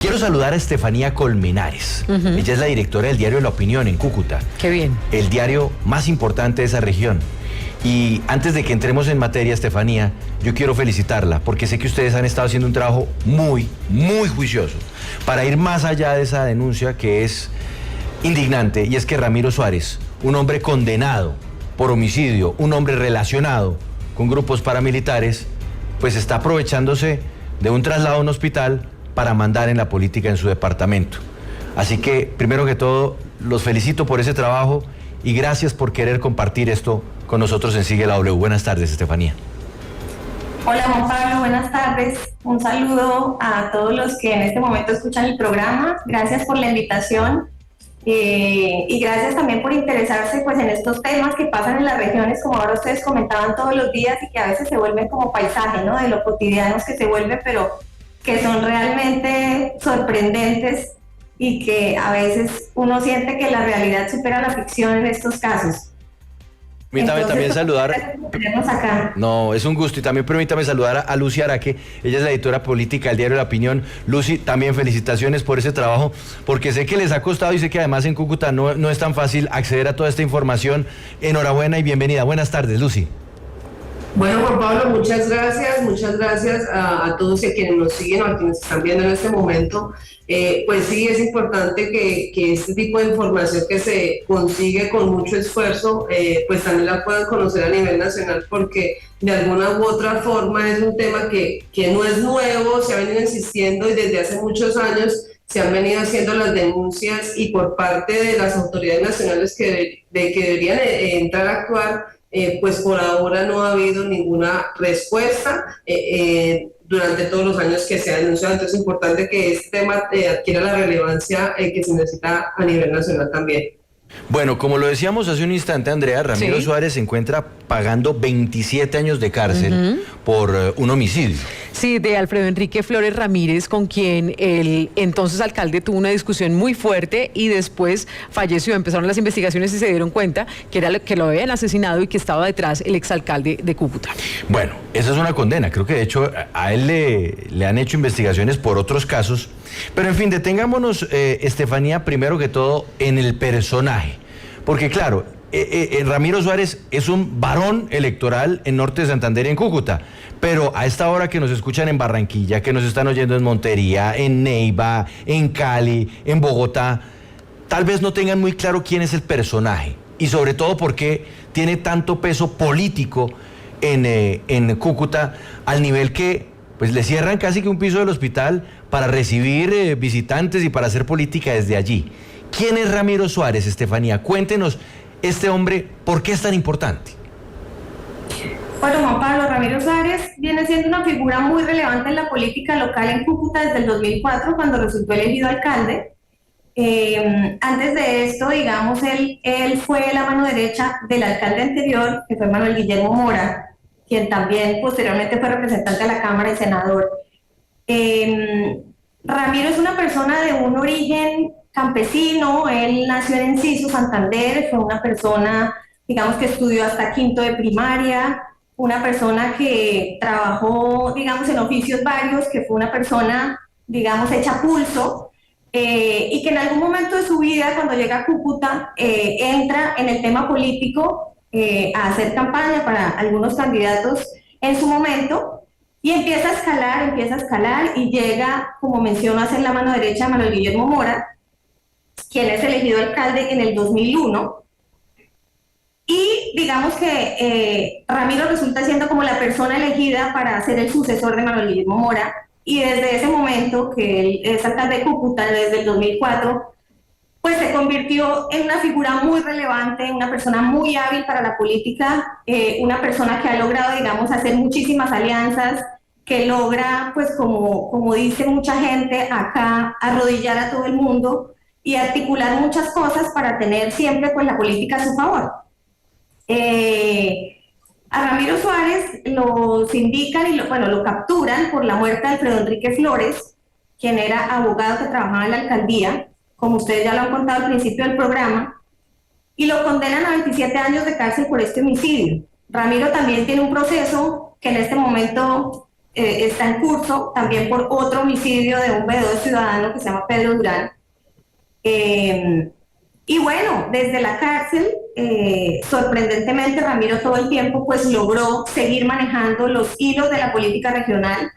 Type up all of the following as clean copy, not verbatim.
Quiero saludar a Estefanía Colmenares. Ella es la directora del diario La Opinión en Cúcuta. Qué bien. El diario más importante de esa región. Y antes de que entremos en materia, Estefanía, yo quiero felicitarla porque sé que ustedes han estado haciendo un trabajo muy juicioso para ir más allá de esa denuncia que es indignante, y es que Ramiro Suárez, un hombre condenado por homicidio, un hombre relacionado con grupos paramilitares, pues está aprovechándose de un traslado a un hospital para mandar en la política en su departamento. Así que, primero que todo, los felicito por ese trabajo y gracias por querer compartir esto con nosotros en Sigue la W. Buenas tardes, Estefanía. Hola Juan Pablo, buenas tardes. Un saludo a todos los que en este momento escuchan el programa. Gracias por la invitación y gracias también por interesarse pues en estos temas que pasan en las regiones, como ahora ustedes comentaban todos los días y que a veces se vuelven como paisaje, ¿no? De lo cotidianos que se vuelve, pero que son realmente sorprendentes y que a veces uno siente que la realidad supera la ficción en estos casos. Permítame también saludar. Acá. No, es un gusto, y también permítame saludar a Lucy Araque. Ella es la editora política del diario La Opinión. Lucy, también felicitaciones por ese trabajo, porque sé que les ha costado y sé que además en Cúcuta no es tan fácil acceder a toda esta información. Enhorabuena y bienvenida. Buenas tardes, Lucy. Bueno, Juan Pablo, muchas gracias a todos y a quienes nos siguen o a quienes están viendo en este momento. Pues sí, es importante que este tipo de información que se consigue con mucho esfuerzo, pues también la puedan conocer a nivel nacional, porque de alguna u otra forma es un tema que no es nuevo, se ha venido insistiendo y desde hace muchos años se han venido haciendo las denuncias, y por parte de las autoridades nacionales que deberían entrar a actuar, pues por ahora no ha habido ninguna respuesta durante todos los años que se ha denunciado. Entonces es importante que este tema adquiera la relevancia que se necesita a nivel nacional también. Bueno, como lo decíamos hace un instante, Andrea, Ramiro Suárez se encuentra pagando 27 años de cárcel por un homicidio. Sí, de Alfredo Enrique Flores Ramírez, con quien el entonces alcalde tuvo una discusión muy fuerte y después falleció. Empezaron las investigaciones y se dieron cuenta que lo habían asesinado y que estaba detrás el exalcalde de Cúcuta. Bueno, esa es una condena. Creo que de hecho a él le han hecho investigaciones por otros casos. Pero en fin, detengámonos, Estefanía, primero que todo en el personaje. Porque claro, Ramiro Suárez es un varón electoral en Norte de Santander y en Cúcuta, pero a esta hora que nos escuchan en Barranquilla, que nos están oyendo en Montería, en Neiva, en Cali, en Bogotá, tal vez no tengan muy claro quién es el personaje y sobre todo por qué tiene tanto peso político en Cúcuta, al nivel que pues le cierran casi que un piso del hospital para recibir visitantes y para hacer política desde allí. ¿Quién es Ramiro Suárez, Estefanía? Cuéntenos, este hombre, ¿por qué es tan importante? Bueno, Juan Pablo, Ramiro Suárez viene siendo una figura muy relevante en la política local en Cúcuta desde el 2004, cuando resultó elegido alcalde. Antes de esto, digamos, él fue la mano derecha del alcalde anterior, que fue Manuel Guillermo Mora, quien también posteriormente fue representante de la Cámara y senador. Ramiro es una persona de un origen campesino. Él nació en Enciso, Santander, fue una persona, digamos, que estudió hasta quinto de primaria, una persona que trabajó, digamos, en oficios varios, que fue una persona, digamos, hecha pulso, y que en algún momento de su vida, cuando llega a Cúcuta, entra en el tema político a hacer campaña para algunos candidatos en su momento, y empieza a escalar y llega, como menciono, a ser la mano derecha de Manuel Guillermo Mora, quien es elegido alcalde en el 2001. Y digamos que Ramiro resulta siendo como la persona elegida para ser el sucesor de Manuel Guillermo Mora, y desde ese momento que él es alcalde de Cúcuta, desde el 2004, pues se convirtió en una figura muy relevante, una persona muy hábil para la política, una persona que ha logrado, digamos, hacer muchísimas alianzas, que logra, pues como dice mucha gente acá, arrodillar a todo el mundo y articular muchas cosas para tener siempre pues la política a su favor. A Ramiro Suárez lo sindican y lo capturan por la muerte de Alfredo Enrique Flores, quien era abogado que trabajaba en la alcaldía, como ustedes ya lo han contado al principio del programa, y lo condenan a 27 años de cárcel por este homicidio. Ramiro también tiene un proceso que en este momento está en curso también por otro homicidio de un veedor ciudadano que se llama Pedro Durán. Y bueno, desde la cárcel, sorprendentemente Ramiro todo el tiempo pues logró seguir manejando los hilos de la política regional.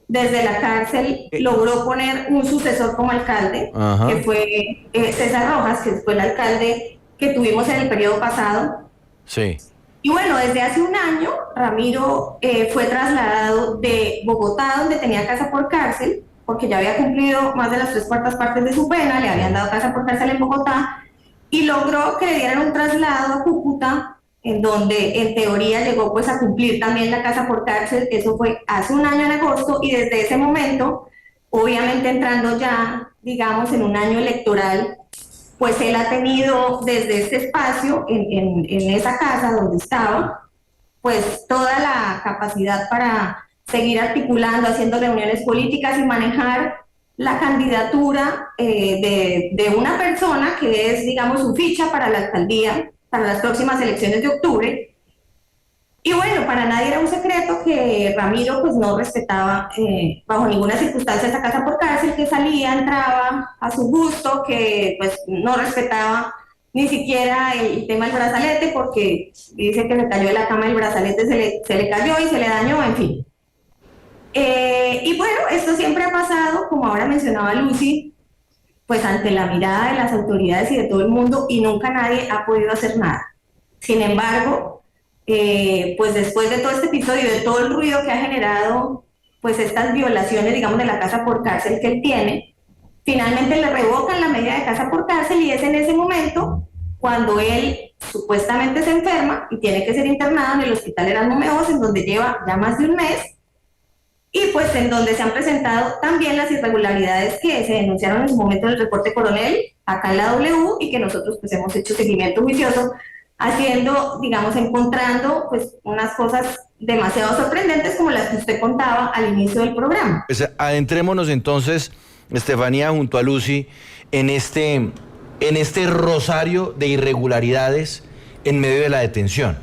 Desde la cárcel logró poner un sucesor como alcalde, que fue César Rojas, que fue el alcalde que tuvimos en el periodo pasado. Sí. Y bueno, desde hace un año Ramiro fue trasladado de Bogotá, donde tenía casa por cárcel, porque ya había cumplido más de las 3/4 partes de su pena, le habían dado casa por cárcel en Bogotá, y logró que le dieran un traslado a Cúcuta, en donde en teoría llegó pues a cumplir también la casa por cárcel. Eso fue hace un año en agosto, y desde ese momento, obviamente entrando ya, digamos, en un año electoral, pues él ha tenido desde este espacio, en esa casa donde estaba, pues toda la capacidad para seguir articulando, haciendo reuniones políticas y manejar la candidatura de una persona que es, digamos, su ficha para la alcaldía, para las próximas elecciones de octubre. Y bueno, para nadie era un secreto que Ramiro pues no respetaba bajo ninguna circunstancia esa casa por cárcel, que salía, entraba a su gusto, que pues no respetaba ni siquiera el tema del brazalete, porque dice que se cayó de la cama, el brazalete se le cayó y se le dañó, en fin. Y bueno, esto siempre ha pasado, como ahora mencionaba Lucy, pues ante la mirada de las autoridades y de todo el mundo, y nunca nadie ha podido hacer nada. Sin embargo, pues después de todo este episodio, de todo el ruido que ha generado pues estas violaciones, digamos, de la casa por cárcel que él tiene, finalmente le revocan la medida de casa por cárcel, y es en ese momento cuando él supuestamente se enferma y tiene que ser internado en el hospital Erasmo Meos, en donde lleva ya más de un mes, y pues en donde se han presentado también las irregularidades que se denunciaron en su momento en el reporte Coronel, acá en la W, y que nosotros pues hemos hecho seguimiento juicioso, haciendo, digamos, encontrando pues unas cosas demasiado sorprendentes como las que usted contaba al inicio del programa. Pues adentrémonos entonces, Estefanía, junto a Lucy, en este rosario de irregularidades en medio de la detención.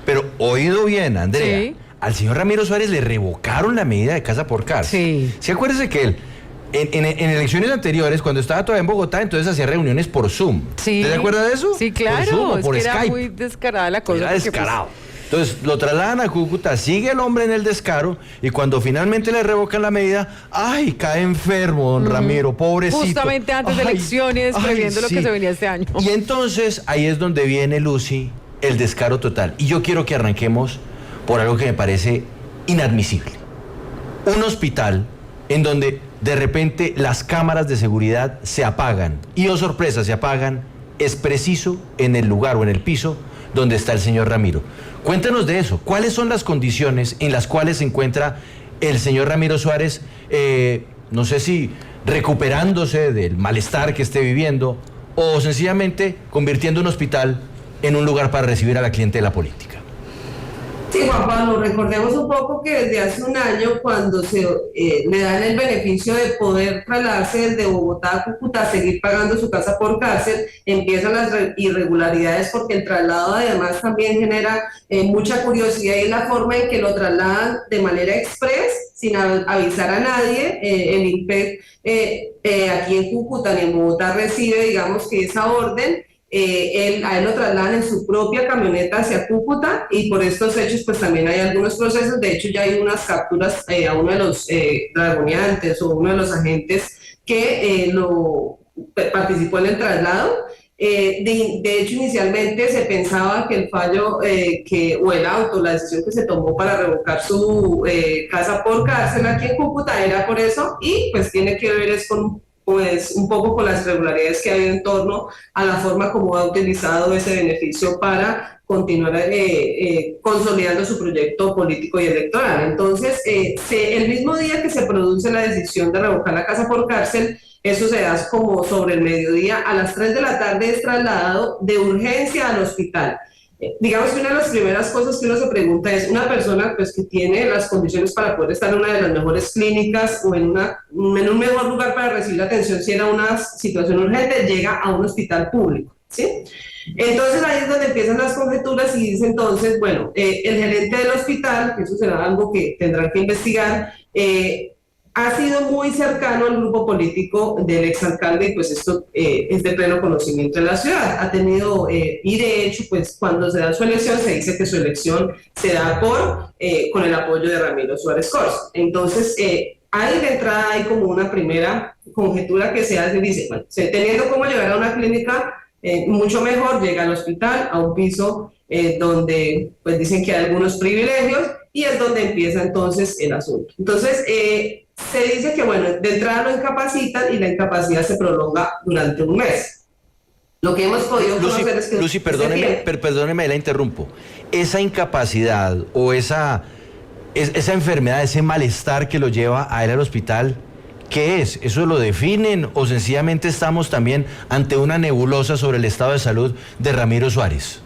Pero oído bien, Andrea, sí, al señor Ramiro Suárez le revocaron la medida de casa por cárcel. Sí. ¿Sí? Acuérdese que él, en elecciones anteriores, cuando estaba todavía en Bogotá, entonces hacía reuniones por Zoom. Sí. ¿Te acuerdas de eso? Sí, claro. Por Zoom o por es que Skype. era muy descarada la cosa. Era descarado. Entonces lo trasladan a Cúcuta, sigue el hombre en el descaro, y cuando finalmente le revocan la medida, ¡ay! Cae enfermo, don Ramiro, pobrecito. Justamente antes de elecciones, previendo lo que se venía este año. Y entonces ahí es donde viene, Lucy, el descaro total. Y yo quiero que arranquemos por algo que me parece inadmisible. Un hospital en donde de repente las cámaras de seguridad se apagan, y oh sorpresa, se apagan, es preciso en el lugar o en el piso donde está el señor Ramiro. Cuéntanos de eso. ¿Cuáles son las condiciones en las cuales se encuentra el señor Ramiro Suárez, no sé si recuperándose del malestar que esté viviendo, o sencillamente convirtiendo un hospital en un lugar para recibir a la clientela política? Sí, Juan Pablo, recordemos un poco que desde hace un año, cuando se le dan el beneficio de poder trasladarse desde Bogotá a Cúcuta, seguir pagando su casa por cárcel, empiezan las irregularidades, porque el traslado además también genera mucha curiosidad, y la forma en que lo trasladan de manera express, sin avisar a nadie. El INPEC aquí en Cúcuta ni en Bogotá recibe, digamos, que esa orden. A él lo trasladan en su propia camioneta hacia Cúcuta, y por estos hechos pues también hay algunos procesos. De hecho ya hay unas capturas a uno de los dragoneantes o uno de los agentes que participó en el traslado. De hecho, inicialmente se pensaba que el fallo o el auto, la decisión que se tomó para revocar su casa por cárcel aquí en Cúcuta era por eso, y pues tiene que ver con pues un poco con las irregularidades que hay en torno a la forma como ha utilizado ese beneficio para continuar consolidando su proyecto político y electoral. Entonces, el mismo día que se produce la decisión de revocar la casa por cárcel, eso se da como sobre el mediodía, a las 3 de la tarde es trasladado de urgencia al hospital. Digamos que una de las primeras cosas que uno se pregunta es, una persona pues que tiene las condiciones para poder estar en una de las mejores clínicas o en un mejor lugar para recibir la atención si era una situación urgente, llega a un hospital público. ¿sí? Entonces ahí es donde empiezan las conjeturas y dice entonces, bueno, el gerente del hospital, que eso será algo que tendrán que investigar, ha sido muy cercano al grupo político del exalcalde y pues esto es de pleno conocimiento de la ciudad. Ha tenido, y de hecho, pues cuando se da su elección, se dice que su elección se da con el apoyo de Ramiro Suárez Corzo. Entonces, ahí de entrada hay como una primera conjetura que se hace, dice, bueno, teniendo cómo llegar a una clínica, mucho mejor llega al hospital, a un piso donde pues dicen que hay algunos privilegios y es donde empieza entonces el asunto. Entonces, se dice que, bueno, de entrada lo incapacitan y la incapacidad se prolonga durante un mes. Lo que hemos podido conocer es que... Lucy, perdóneme, la interrumpo. Esa incapacidad o esa enfermedad, ese malestar que lo lleva a él al hospital, ¿qué es? ¿Eso lo definen o sencillamente estamos también ante una nebulosa sobre el estado de salud de Ramiro Suárez?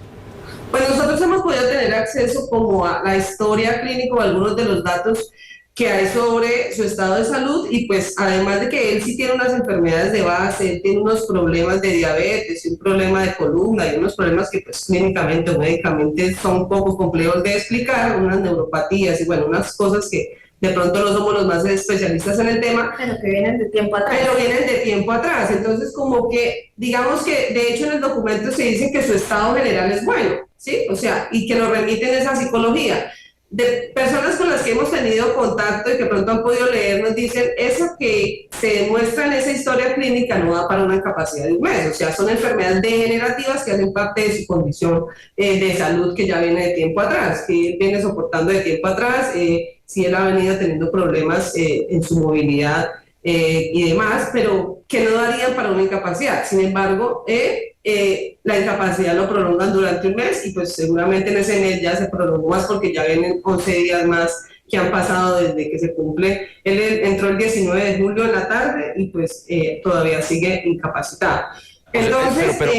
Pues nosotros hemos podido tener acceso como a la historia clínica o algunos de los datos que hay sobre su estado de salud y pues además de que él sí tiene unas enfermedades de base, él tiene unos problemas de diabetes, un problema de columna y unos problemas que pues clínicamente o médicamente son un poco complejos de explicar, unas neuropatías y bueno, unas cosas que de pronto no somos los más especialistas en el tema. Pero que vienen de tiempo atrás. Pero vienen de tiempo atrás, entonces como que digamos que de hecho en el documento se dice que su estado general es bueno, ¿sí? O sea, y que lo remiten esa psicología. De personas con las que hemos tenido contacto y que pronto han podido leer, nos dicen, eso que se demuestra en esa historia clínica no da para una incapacidad de un mes, o sea, son enfermedades degenerativas que hacen parte de su condición de salud que ya viene de tiempo atrás, que él viene soportando de tiempo atrás, si él ha venido teniendo problemas en su movilidad y demás, pero que no darían para una incapacidad. Sin embargo, la incapacidad lo prolongan durante un mes y pues seguramente en ese mes ya se prolongó más porque ya vienen 11 días más que han pasado desde que se cumple. Él entró el 19 de julio en la tarde y pues todavía sigue incapacitado. Entonces, pero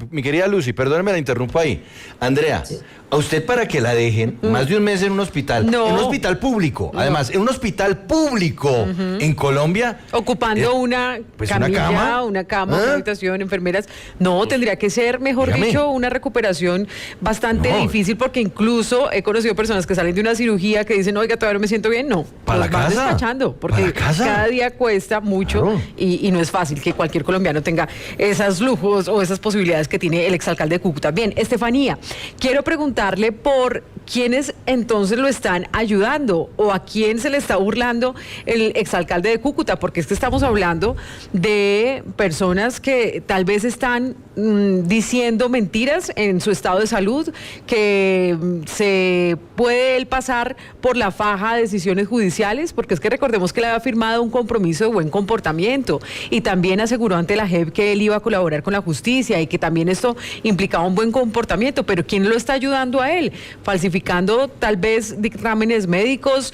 mi querida Lucy, perdóneme, la interrumpo ahí. Andrea, sí. A usted para que la dejen más de un mes en un hospital, en un hospital público, además, en un hospital público en Colombia. Ocupando una camilla, una cama, una habitación, enfermeras. No, tendría que ser, mejor dicho, una recuperación bastante difícil porque incluso he conocido personas que salen de una cirugía que dicen, oiga, todavía no me siento bien. No, para la casa. Van despachando porque cada día cuesta mucho y no es fácil que cualquier colombiano tenga esos lujos o esas posibilidades que tiene el exalcalde de Cúcuta. Bien, Estefanía, quiero preguntarle por quiénes entonces lo están ayudando o a quién se le está burlando el exalcalde de Cúcuta, porque es que estamos hablando de personas que tal vez están diciendo mentiras en su estado de salud, que se puede él pasar por la faja de decisiones judiciales, porque es que recordemos que le había firmado un compromiso de buen comportamiento y también aseguró ante la JEP que él iba a colaborar con la justicia y que también esto implicaba un buen comportamiento, pero ¿quién lo está ayudando a él? Falsificando tal vez dictámenes médicos,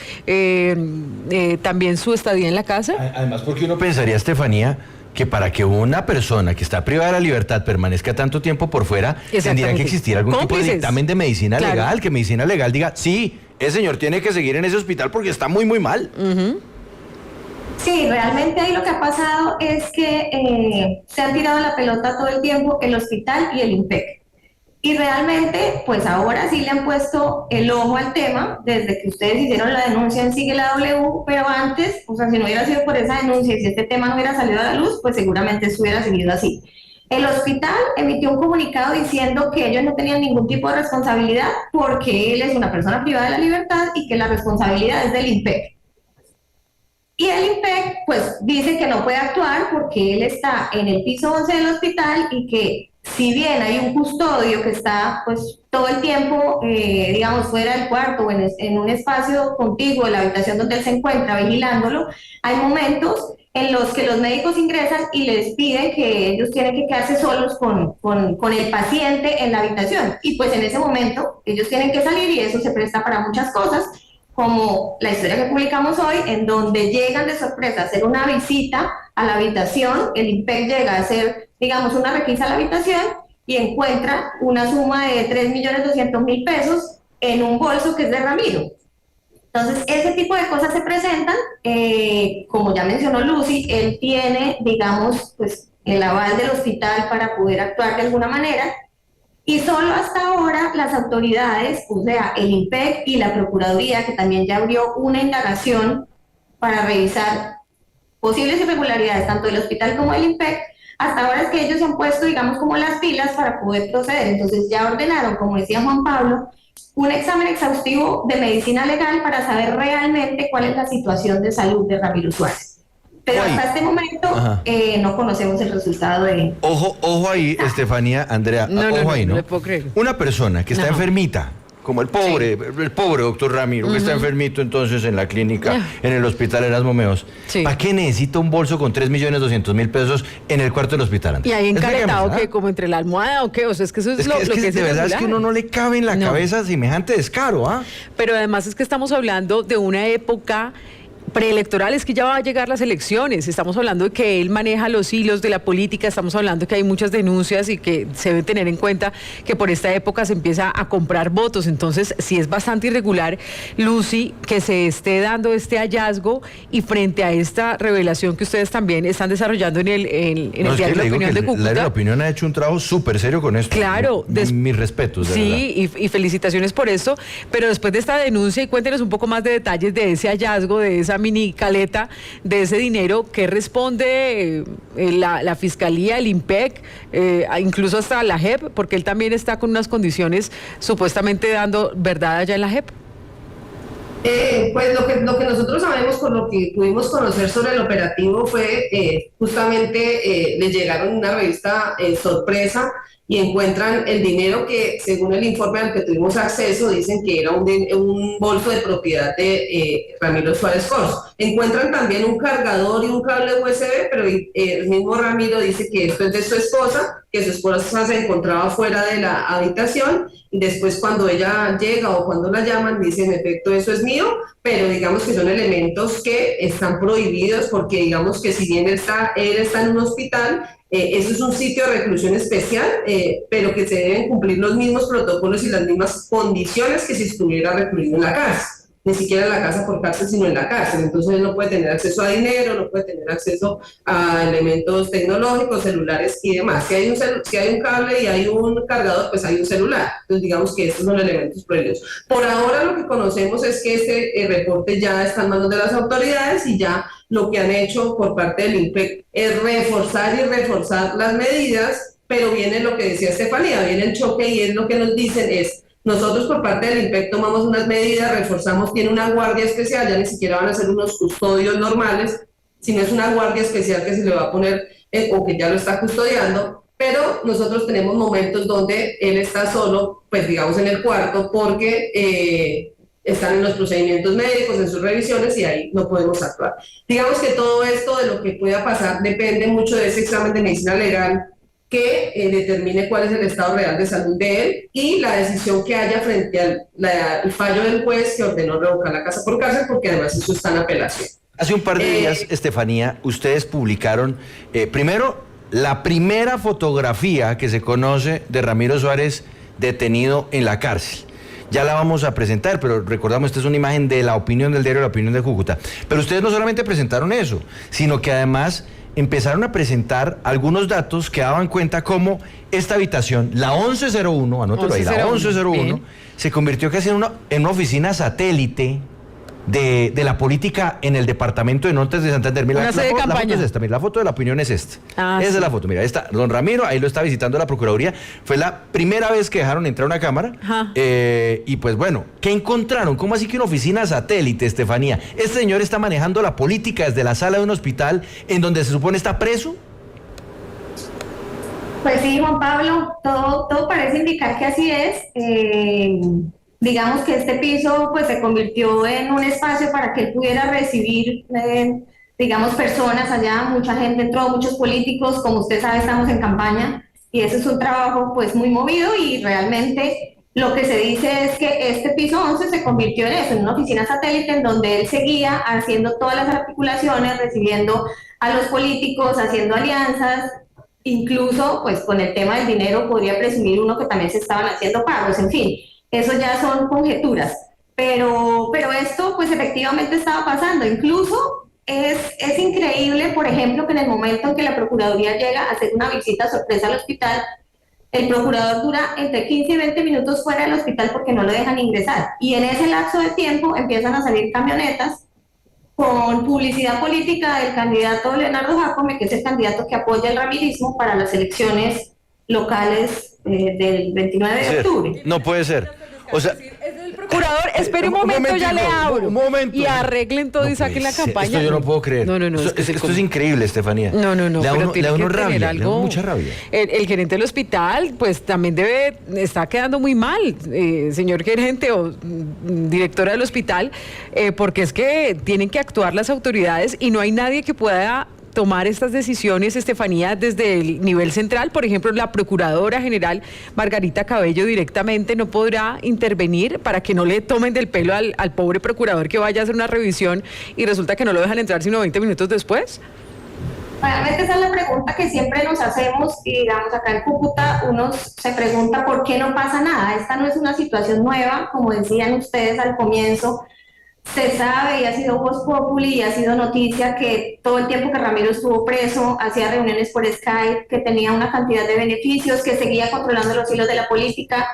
también su estadía en la casa. Además, porque uno pensaría, Estefanía, que para que una persona que está privada de la libertad permanezca tanto tiempo por fuera, tendría que existir algún tipo de dictamen de medicina legal, que medicina legal diga, sí, ese señor tiene que seguir en ese hospital porque está muy, muy mal. Sí, realmente ahí lo que ha pasado es que se han tirado la pelota todo el tiempo el hospital y el INPEC. Y realmente, pues ahora sí le han puesto el ojo al tema, desde que ustedes hicieron la denuncia en Sigue la W, pero antes, o sea, si no hubiera sido por esa denuncia y si este tema no hubiera salido a la luz, pues seguramente eso hubiera seguido así. El hospital emitió un comunicado diciendo que ellos no tenían ningún tipo de responsabilidad porque él es una persona privada de la libertad y que la responsabilidad es del INPEC. Y el INPEC, pues, dice que no puede actuar porque él está en el piso 11 del hospital y que si bien hay un custodio que está pues todo el tiempo, digamos, fuera del cuarto o en un espacio contiguo de la habitación donde él se encuentra vigilándolo, hay momentos en los que los médicos ingresan y les piden que ellos tienen que quedarse solos con el paciente en la habitación. Y pues en ese momento ellos tienen que salir y eso se presta para muchas cosas, como la historia que publicamos hoy, en donde llegan de sorpresa a hacer una visita a la habitación, el INPEC llega a hacer, digamos, una requisa a la habitación y encuentra una suma de 3.200.000 pesos en un bolso que es de Ramiro. Entonces, ese tipo de cosas se presentan, como ya mencionó Lucy, él tiene, digamos, pues el aval del hospital para poder actuar de alguna manera. Y solo hasta ahora las autoridades, o sea, el INPEC y la Procuraduría, que también ya abrió una indagación para revisar posibles irregularidades tanto del hospital como del INPEC, hasta ahora es que ellos se han puesto, digamos, como las pilas para poder proceder. Entonces ya ordenaron, como decía Juan Pablo, un examen exhaustivo de medicina legal para saber realmente cuál es la situación de salud de Ramiro Suárez. Pero hasta este momento no conocemos el resultado de... Ojo ahí, Estefanía, Andrea, ojo ahí, ¿no? No le puedo creer. Una persona que está enfermita, como el pobre doctor Ramiro, que está enfermito entonces en la clínica, en el hospital Erasmo Meos. ¿Para qué necesita un bolso con 3.200.000 pesos en el cuarto del hospital, Andrea? Y ahí encaretado, ¿qué? ¿Como entre la almohada o qué? O sea, es que eso es lo que es de verdad es que uno no le cabe en la cabeza semejante descaro, ¿ah? Pero además es que estamos hablando de una época preelectoral, es que ya va a llegar las elecciones, estamos hablando de que él maneja los hilos de la política, estamos hablando de que hay muchas denuncias y que se debe tener en cuenta que por esta época se empieza a comprar votos, entonces sí es bastante irregular, Lucy, que se esté dando este hallazgo y frente a esta revelación que ustedes también están desarrollando en el diario La Opinión de Cúcuta. La Opinión ha hecho un trabajo súper serio con esto. Claro. Mis respetos, de sí, y felicitaciones por esto, pero después de esta denuncia, y cuéntenos un poco más de detalles de ese hallazgo, de esa mini caleta de ese dinero, ¿qué responde la Fiscalía, el INPEC, incluso hasta la JEP? Porque él también está con unas condiciones supuestamente dando verdad allá en la JEP. Pues lo que nosotros sabemos, por lo que pudimos conocer sobre el operativo, fue justamente le llegaron una revista sorpresa y encuentran el dinero que, según el informe al que tuvimos acceso, dicen que era un bolso de propiedad de Ramiro Suárez Corzo. Encuentran también un cargador y un cable USB, pero el mismo Ramiro dice que esto es de su esposa, que su esposa se encontraba fuera de la habitación, y después cuando ella llega o cuando la llaman, dice, en efecto, eso es mío, pero digamos que son elementos que están prohibidos, porque digamos que si bien él está en un hospital, eso es un sitio de reclusión especial, pero que se deben cumplir los mismos protocolos y las mismas condiciones que si estuviera recluido en la cárcel. Ni siquiera en la casa por cárcel, sino en la cárcel. Entonces él no puede tener acceso a dinero, no puede tener acceso a elementos tecnológicos, celulares y demás. Si hay un cable y hay un cargador, pues hay un celular. Entonces digamos que estos son elementos prohibidos. Por ahora lo que conocemos es que este reporte ya está en manos de las autoridades, y ya lo que han hecho por parte del INPEC es reforzar las medidas, pero viene lo que decía Estefanía, viene el choque, y es lo que nos dicen es: nosotros por parte del INPEC tomamos unas medidas, reforzamos, tiene una guardia especial, ya ni siquiera van a ser unos custodios normales, sino es una guardia especial que se le va a poner, o que ya lo está custodiando, pero nosotros tenemos momentos donde él está solo, pues digamos en el cuarto, porque están en los procedimientos médicos, en sus revisiones, y ahí no podemos actuar. Digamos que todo esto de lo que pueda pasar depende mucho de ese examen de medicina legal que determine cuál es el estado real de salud de él, y la decisión que haya frente al fallo del juez que ordenó revocar la casa por cárcel, porque además eso está en apelación. Hace un par de días, Estefanía, ustedes publicaron primero la primera fotografía que se conoce de Ramiro Suárez detenido en la cárcel. Ya la vamos a presentar, pero recordamos, esta es una imagen de La Opinión, del diario La Opinión de Cúcuta. Pero ustedes no solamente presentaron eso, sino que además empezaron a presentar algunos datos que daban cuenta cómo esta habitación, la 1101, anótelo ahí, la 1101, bien, se convirtió casi en una oficina satélite de la política en el departamento de Norte de Santander. Mira, la foto es esta, mira, la foto de La Opinión es esta. Esa es la foto, mira, esta, don Ramiro, ahí lo está visitando la Procuraduría. Fue la primera vez que dejaron entrar una cámara. Y pues bueno, ¿qué encontraron? ¿Cómo así que una oficina satélite, Estefanía? ¿Este señor está manejando la política desde la sala de un hospital en donde se supone está preso? Pues sí, Juan Pablo, todo parece indicar que así es. Digamos que este piso pues se convirtió en un espacio para que él pudiera recibir, digamos, personas allá, mucha gente entró, muchos políticos, como usted sabe estamos en campaña, y ese es un trabajo pues muy movido, y realmente lo que se dice es que este piso 11 se convirtió en eso, en una oficina satélite en donde él seguía haciendo todas las articulaciones, recibiendo a los políticos, haciendo alianzas, incluso pues con el tema del dinero podría presumir uno que también se estaban haciendo pagos, en fin. Eso ya son conjeturas, pero esto pues efectivamente estaba pasando. Incluso es increíble, por ejemplo, que en el momento en que la Procuraduría llega a hacer una visita sorpresa al hospital, el procurador dura entre 15 y 20 minutos fuera del hospital porque no lo dejan ingresar. Y en ese lapso de tiempo empiezan a salir camionetas con publicidad política del candidato Leonardo Jácome, que es el candidato que apoya el ramirismo para las elecciones locales del 29 de octubre. No puede ser. O sea, Procurador, espere un momento, ya le abro. Un momento. Y arreglen todo No y saquen la puede ser. campaña. Esto yo no puedo creer. No. Esto es increíble, Estefanía. No. Le da pero uno, tiene le da que uno tener rabia, algo. le da mucha rabia. El gerente del hospital, pues también está quedando muy mal, señor gerente o directora del hospital, porque es que tienen que actuar las autoridades y no hay nadie que pueda tomar estas decisiones, Estefanía, desde el nivel central. Por ejemplo, la Procuradora General Margarita Cabello directamente no podrá intervenir para que no le tomen del pelo al pobre procurador que vaya a hacer una revisión y resulta que no lo dejan entrar sino 20 minutos después. Realmente esa es la pregunta que siempre nos hacemos y digamos acá en Cúcuta uno se pregunta por qué no pasa nada. Esta no es una situación nueva, como decían ustedes al comienzo. Se sabe y ha sido voz populi y ha sido noticia que todo el tiempo que Ramiro estuvo preso, hacía reuniones por Skype, que tenía una cantidad de beneficios, que seguía controlando los hilos de la política.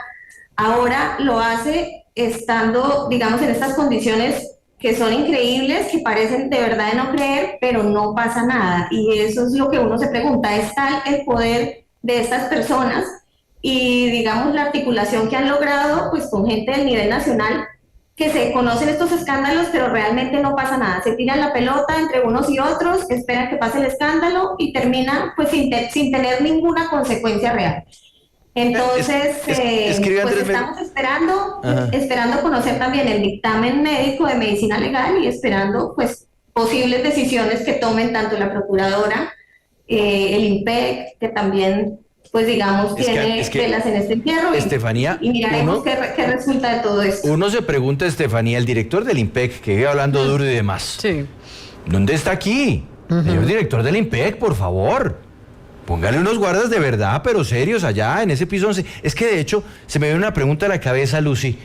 Ahora lo hace estando, digamos, en estas condiciones que son increíbles, que parecen de verdad de no creer, pero no pasa nada. Y eso es lo que uno se pregunta, ¿es tal el poder de estas personas? Y digamos la articulación que han logrado pues con gente del nivel nacional, que se conocen estos escándalos, pero realmente no pasa nada. Se tiran la pelota entre unos y otros, esperan que pase el escándalo y terminan pues sin tener ninguna consecuencia real. Entonces, pues estamos esperando conocer también el dictamen médico de medicina legal y esperando pues posibles decisiones que tomen tanto la Procuradora, el IMPEC, que también pues digamos tiene velas en este entierro, Estefanía, y miraremos qué resulta de todo esto. Uno se pregunta, Estefanía, el director del IMPEC, que vive hablando duro y demás, Sí. ¿dónde está aquí? Señor director del IMPEC, por favor, póngale unos guardas de verdad, pero serios allá en ese piso 11. Es que de hecho se me viene una pregunta a la cabeza, Lucy.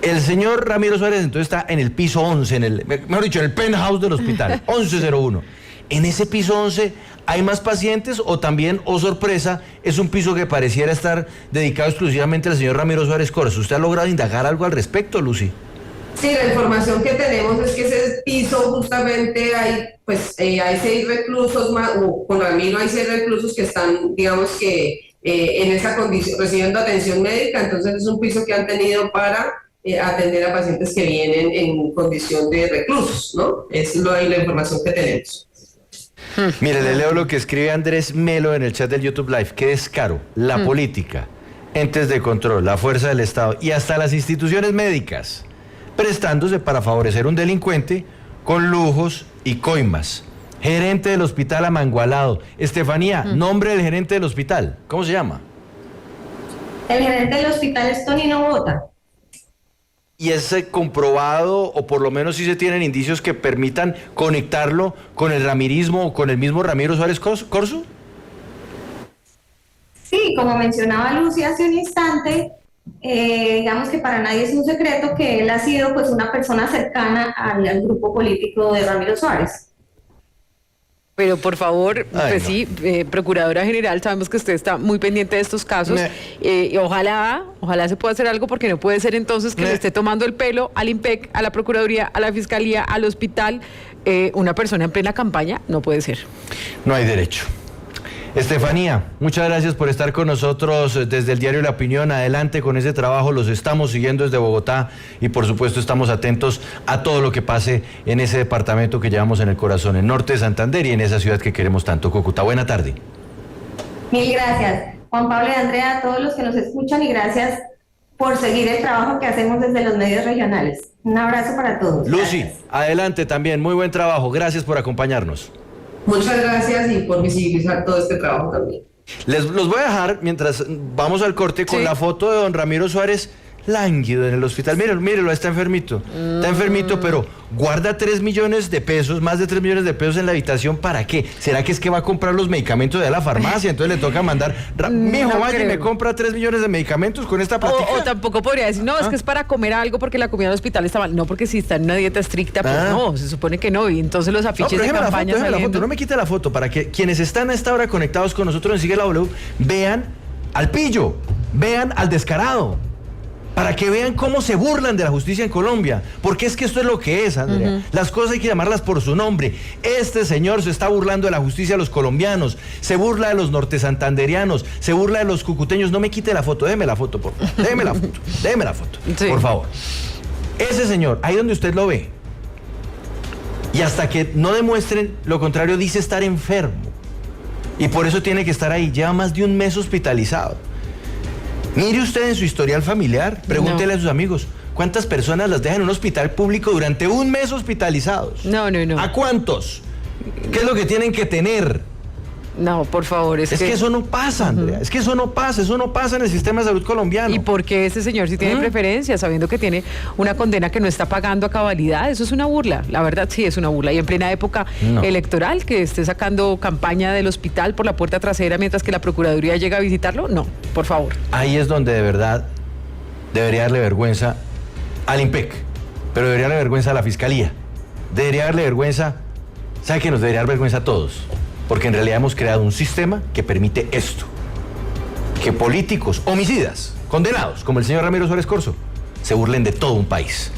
El señor Ramiro Suárez entonces está en el piso 11, mejor dicho, en el penthouse del hospital, 1101. En ese piso 11, ¿hay más pacientes o también, oh sorpresa, es un piso que pareciera estar dedicado exclusivamente al señor Ramiro Suárez Coras? ¿Usted ha logrado indagar algo al respecto, Lucy? Sí, la información que tenemos es que ese piso justamente hay 6 reclusos más, o con Ramiro hay 6 reclusos que están, digamos que en esa condición, recibiendo atención médica, entonces es un piso que han tenido para atender a pacientes que vienen en condición de reclusos, ¿no? Es la información que tenemos. Mire, le leo lo que escribe Andrés Melo en el chat del YouTube Live. Qué descaro. La política, entes de control, la fuerza del Estado y hasta las instituciones médicas prestándose para favorecer un delincuente con lujos y coimas. Gerente del hospital amangualado. Estefanía, nombre del gerente del hospital. ¿Cómo se llama? El gerente del hospital es Tonino Bota. ¿Y es comprobado, o por lo menos sí se tienen indicios que permitan conectarlo con el ramirismo o con el mismo Ramiro Suárez Corso? Sí, como mencionaba Lucy hace un instante, digamos que para nadie es un secreto que él ha sido pues una persona cercana al grupo político de Ramiro Suárez. Pero por favor, pues no. sí, Procuradora General, sabemos que usted está muy pendiente de estos casos. Y ojalá se pueda hacer algo, porque no puede ser entonces que le esté tomando el pelo al IMPEC, a la Procuraduría, a la Fiscalía, al hospital, una persona en plena campaña. No puede ser. No hay derecho. Estefanía, muchas gracias por estar con nosotros desde el diario La Opinión. Adelante con ese trabajo, los estamos siguiendo desde Bogotá y por supuesto estamos atentos a todo lo que pase en ese departamento que llevamos en el corazón, en norte de Santander y en esa ciudad que queremos tanto, Cúcuta. Buena tarde. Mil gracias, Juan Pablo y Andrea, a todos los que nos escuchan, y gracias por seguir el trabajo que hacemos desde los medios regionales. Un abrazo para todos. Lucy, gracias. adelante también, muy buen trabajo, gracias por acompañarnos. Muchas gracias y por visibilizar todo este trabajo también. Los voy a dejar, mientras vamos al corte, con la foto de don Ramiro Suárez, lánguido en el hospital. Mírelo, está enfermito. Está enfermito, pero guarda 3 millones de pesos, más de 3 millones de pesos en la habitación, ¿para qué? ¿Será que es que va a comprar los medicamentos de la farmacia? Entonces le toca mandar, mijo, No vaya y me creo. compra 3 millones de medicamentos con esta plática. O tampoco podría decir, no, es que es para comer algo porque la comida en el hospital está mal. No, porque si está en una dieta estricta, pues no, se supone que no. Y entonces los No, afiches pero de déjeme campaña la saliendo. foto, no me quite la foto, para que quienes están a esta hora conectados con nosotros en Sigue la W, vean al pillo, vean al descarado, para que vean cómo se burlan de la justicia en Colombia, porque es que esto es lo que es, Andrea. Las cosas hay que llamarlas por su nombre. Este señor se está burlando de la justicia de los colombianos, se burla de los nortesantanderianos, se burla de los cucuteños. No me quite la foto, déjeme la foto, por favor. Déjeme la foto, Sí. por favor. Ese señor, ahí donde usted lo ve, y hasta que no demuestren lo contrario, dice estar enfermo. Y por eso tiene que estar ahí. Lleva más de un mes hospitalizado. Mire usted en su historial familiar, pregúntele a sus amigos, ¿cuántas personas las dejan en un hospital público durante un mes hospitalizados? No. ¿A cuántos? ¿Qué es lo que tienen que tener? No, por favor, Es que eso no pasa, Andrea. Es que eso no pasa en el sistema de salud colombiano. ¿Y por qué ese señor sí tiene preferencia, sabiendo que tiene una condena que no está pagando a cabalidad? Eso es una burla, la verdad sí es una burla. Y en plena época electoral, que esté sacando campaña del hospital por la puerta trasera mientras que la Procuraduría llega a visitarlo, no, por favor. Ahí es donde de verdad debería darle vergüenza al IMPEC, pero debería darle vergüenza a la Fiscalía. Debería darle vergüenza, ¿sabe qué? Nos debería dar vergüenza a todos, porque en realidad hemos creado un sistema que permite esto, que políticos homicidas, condenados, como el señor Ramiro Suárez Corzo, se burlen de todo un país.